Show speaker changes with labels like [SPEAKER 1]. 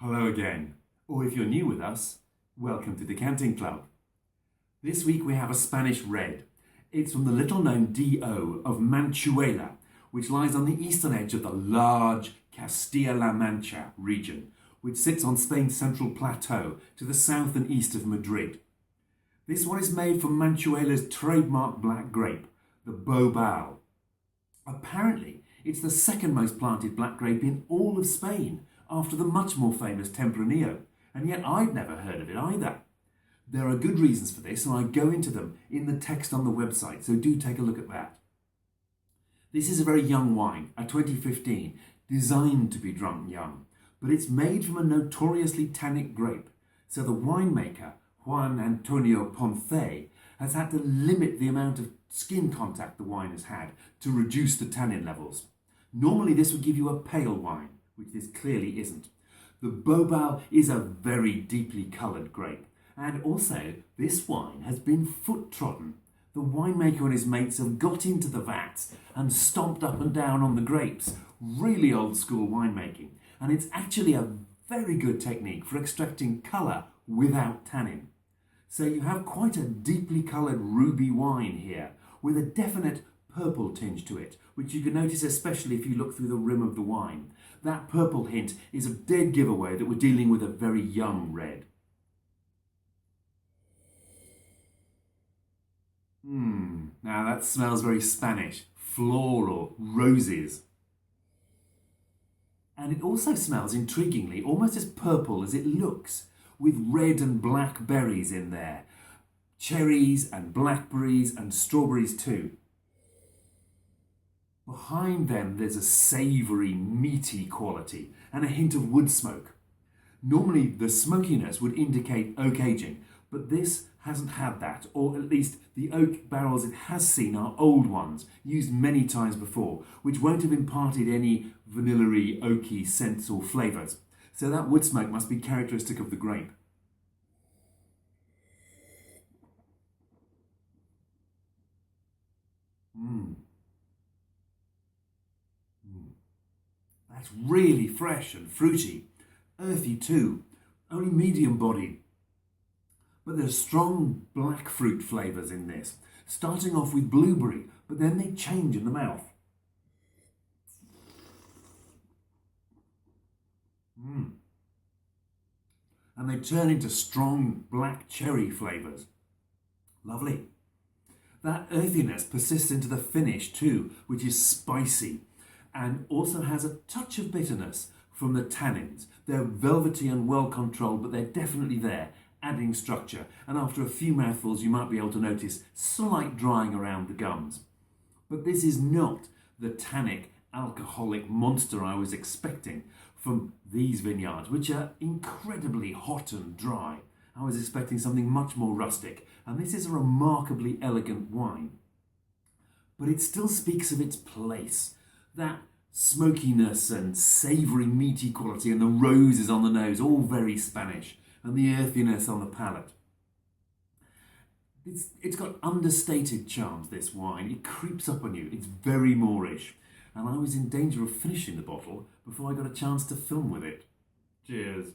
[SPEAKER 1] Hello again, or if you're new with us, welcome to Decanting Club. This week we have a Spanish red. It's from the little-known DO of Manchuela, which lies on the eastern edge of the large Castilla-La Mancha region, which sits on Spain's central plateau to the south and east of Madrid. This one is made from Manchuela's trademark black grape, the Bobal. Apparently, it's the second most planted black grape in all of Spain, after the much more famous Tempranillo, and yet I'd never heard of it either. There are good reasons for this, and I go into them in the text on the website, so do take a look at that. This is a very young wine, a 2015, designed to be drunk young, but it's made from a notoriously tannic grape, so the winemaker, Juan Antonio Ponce, has had to limit the amount of skin contact the wine has had to reduce the tannin levels. Normally this would give you a pale wine, which this clearly isn't. The Bobal is a very deeply coloured grape, and also this wine has been foot-trodden. The winemaker and his mates have got into the vats and stomped up and down on the grapes. Really old school winemaking, and it's actually a very good technique for extracting colour without tannin. So you have quite a deeply coloured ruby wine here, with a definite purple tinge to it, which you can notice especially if you look through the rim of the wine. That purple hint is a dead giveaway that we're dealing with a very young red. Now that smells very Spanish, floral, roses. And it also smells intriguingly almost as purple as it looks, with red and black berries in there. Cherries and blackberries and strawberries too. Behind them there's a savoury, meaty quality and a hint of wood smoke. Normally the smokiness would indicate oak aging, but this hasn't had that, or at least the oak barrels it has seen are old ones, used many times before, which won't have imparted any vanilla-y, oaky scents or flavours. So that wood smoke must be characteristic of the grape. That's really fresh and fruity. Earthy too, only medium bodied. But there's strong black fruit flavours in this, starting off with blueberry, but then they change in the mouth. And they turn into strong black cherry flavours. Lovely. That earthiness persists into the finish too, which is spicy and also has a touch of bitterness from the tannins. They're velvety and well controlled, but they're definitely there, adding structure. And after a few mouthfuls, you might be able to notice slight drying around the gums. But this is not the tannic, alcoholic monster I was expecting from these vineyards, which are incredibly hot and dry. I was expecting something much more rustic, and this is a remarkably elegant wine. But it still speaks of its place. That smokiness and savoury meaty quality and the roses on the nose, all very Spanish, and the earthiness on the palate. It's got understated charms, this wine. It creeps up on you. It's very Moorish. And I was in danger of finishing the bottle before I got a chance to film with it. Cheers.